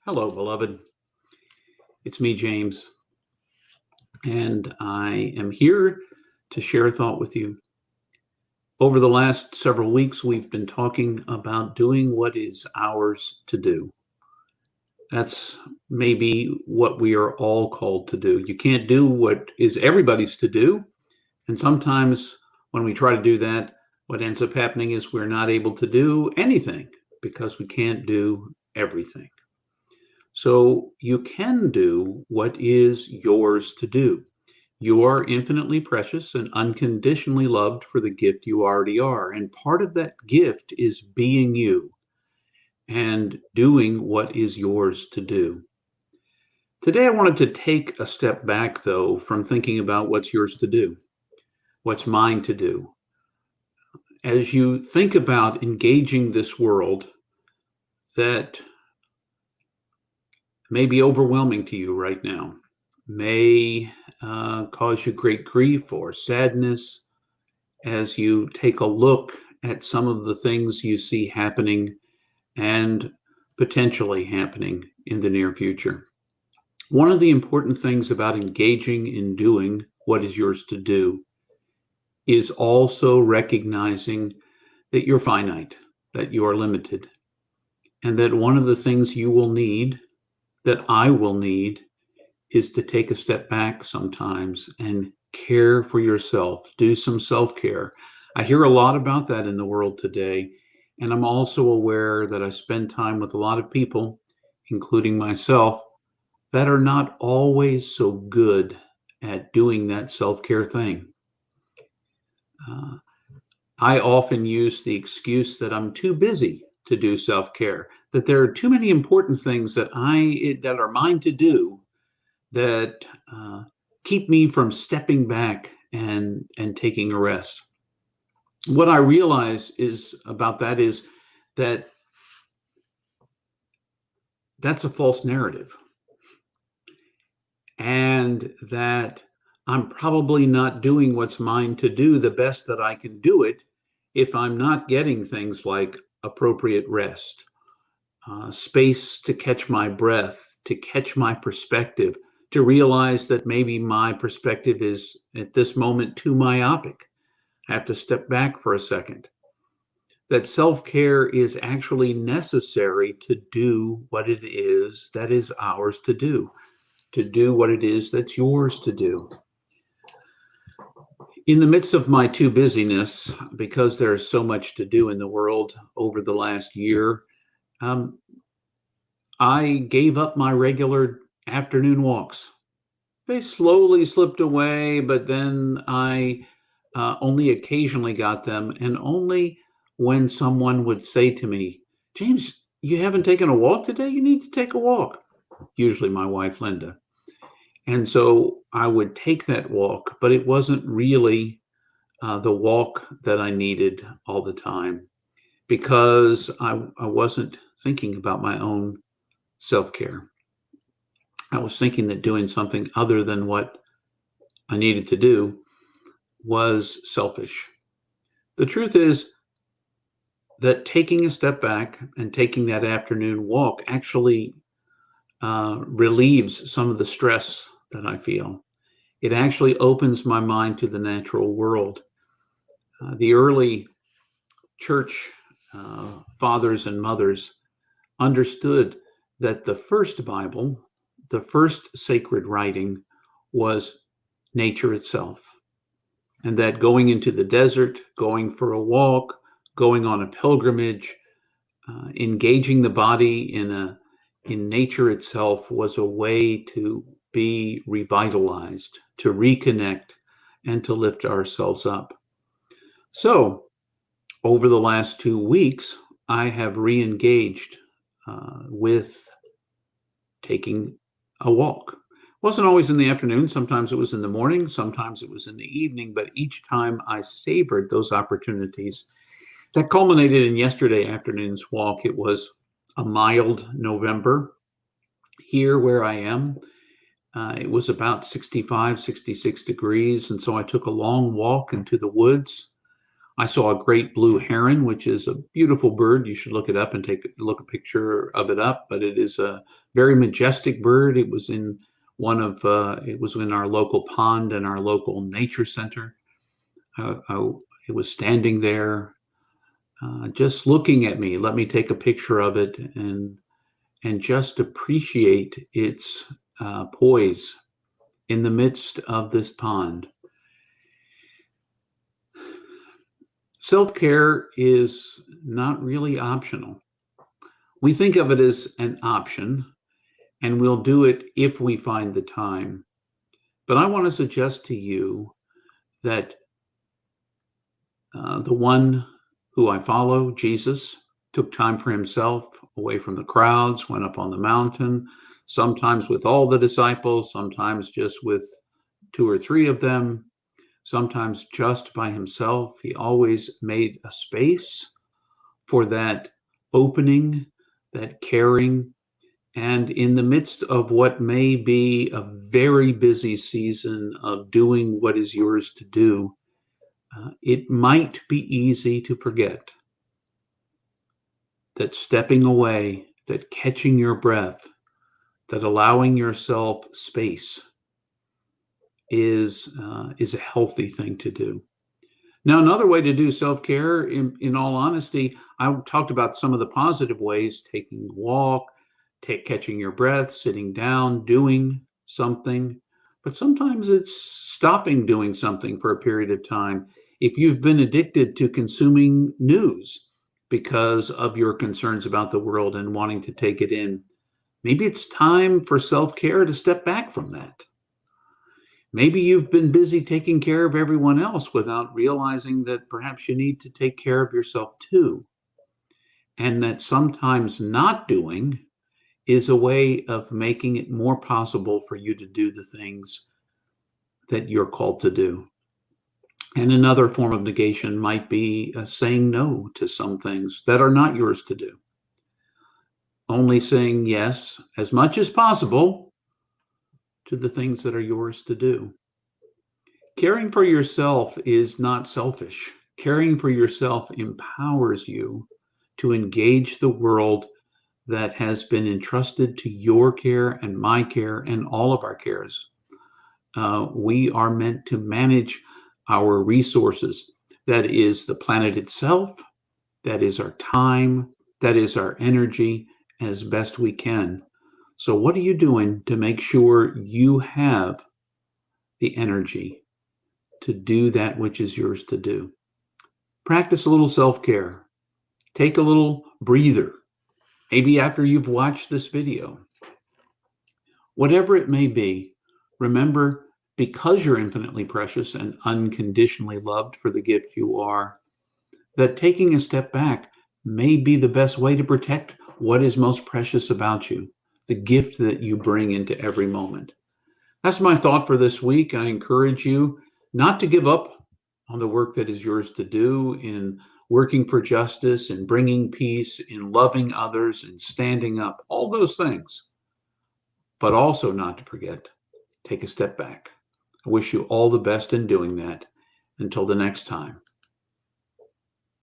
Hello, beloved. It's me, James, and I am here to share a thought with you. Over the last several weeks, we've been talking about doing what is ours to do. That's maybe what we are all called to do. You can't do what is everybody's to do. And sometimes when we try to do that, what ends up happening is we're not able to do anything because we can't do everything. So you can do what is yours to do. You are infinitely precious and unconditionally loved for the gift you already are. And part of that gift is being you and doing what is yours to do. Today, I wanted to take a step back, though, from thinking about what's yours to do, what's mine to do. As you think about engaging this world that may be overwhelming to you right now, may cause you great grief or sadness as you take a look at some of the things you see happening and potentially happening in the near future. One of the important things about engaging in doing what is yours to do is also recognizing that you're finite, that you are limited, and that one of the things you will need, that I will need, is to take a step back sometimes and care for yourself, do some self-care. I hear a lot about that in the world today, and I'm also aware that I spend time with a lot of people, including myself, that are not always so good at doing that self-care thing. I often use the excuse that I'm too busy to do self-care, that there are too many important things that are mine to do that keep me from stepping back and taking a rest. What I realize is that that's a false narrative, and that I'm probably not doing what's mine to do the best that I can do it if I'm not getting things like appropriate rest, space to catch my breath, to catch my perspective, to realize that maybe my perspective is at this moment too myopic. I have to step back for a second. That self-care is actually necessary to do what it is that is ours to do what it is that's yours to do. In the midst of my too busyness, because there's so much to do in the world over the last year, I gave up my regular afternoon walks. They slowly slipped away, but then I only occasionally got them, and only when someone would say to me, "James, you haven't taken a walk today? You need to take a walk." Usually my wife, Linda. And so I would take that walk, but it wasn't really the walk that I needed all the time, because I wasn't thinking about my own self-care. I was thinking that doing something other than what I needed to do was selfish. The truth is that taking a step back and taking that afternoon walk actually relieves some of the stress that I feel. It actually opens my mind to the natural world. The early church fathers and mothers understood that the first Bible, the first sacred writing, was nature itself. And that going into the desert, going for a walk, going on a pilgrimage, engaging the body in nature itself was a way to be revitalized, to reconnect, and to lift ourselves up. So, over the last 2 weeks, I have re-engaged with taking a walk. It wasn't always in the afternoon. Sometimes it was in the morning. Sometimes it was in the evening. But each time I savored those opportunities. That culminated in yesterday afternoon's walk. It was a mild November here where I am. It was about 65, 66 degrees. And so I took a long walk into the woods I saw a great blue heron, which is a beautiful bird. You should look it up and look a picture of it up. But it is a very majestic bird. It was in it was in our local pond in our local nature center. It was standing there, just looking at me. Let me take a picture of it and just appreciate its poise in the midst of this pond. Self-care is not really optional. We think of it as an option, and we'll do it if we find the time. But I want to suggest to you that the one who I follow, Jesus, took time for himself, away from the crowds, went up on the mountain, sometimes with all the disciples, sometimes just with 2 or 3 of them, sometimes just by himself. He always made a space for that opening, that caring. And in the midst of what may be a very busy season of doing what is yours to do, it might be easy to forget that stepping away, that catching your breath, that allowing yourself space is a healthy thing to do. Now, another way to do self-care, in all honesty, I talked about some of the positive ways: taking a walk, catching your breath, sitting down, doing something. But sometimes it's stopping doing something for a period of time. If you've been addicted to consuming news because of your concerns about the world and wanting to take it in, maybe it's time for self-care to step back from that. Maybe you've been busy taking care of everyone else without realizing that perhaps you need to take care of yourself too. And that sometimes not doing is a way of making it more possible for you to do the things that you're called to do. And another form of negation might be saying no to some things that are not yours to do. Only saying yes as much as possible to the things that are yours to do. Caring for yourself is not selfish. Caring for yourself empowers you to engage the world that has been entrusted to your care and my care and all of our cares. We are meant to manage our resources. That is the planet itself, that is our time, that is our energy, as best we can. So what are you doing to make sure you have the energy to do that which is yours to do? Practice a little self-care. Take a little breather, maybe after you've watched this video. Whatever it may be, remember, because you're infinitely precious and unconditionally loved for the gift you are, that taking a step back may be the best way to protect what is most precious about you, the gift that you bring into every moment. That's my thought for this week. I encourage you not to give up on the work that is yours to do in working for justice, in bringing peace, in loving others, and standing up, all those things. But also not to forget, take a step back. I wish you all the best in doing that. Until the next time.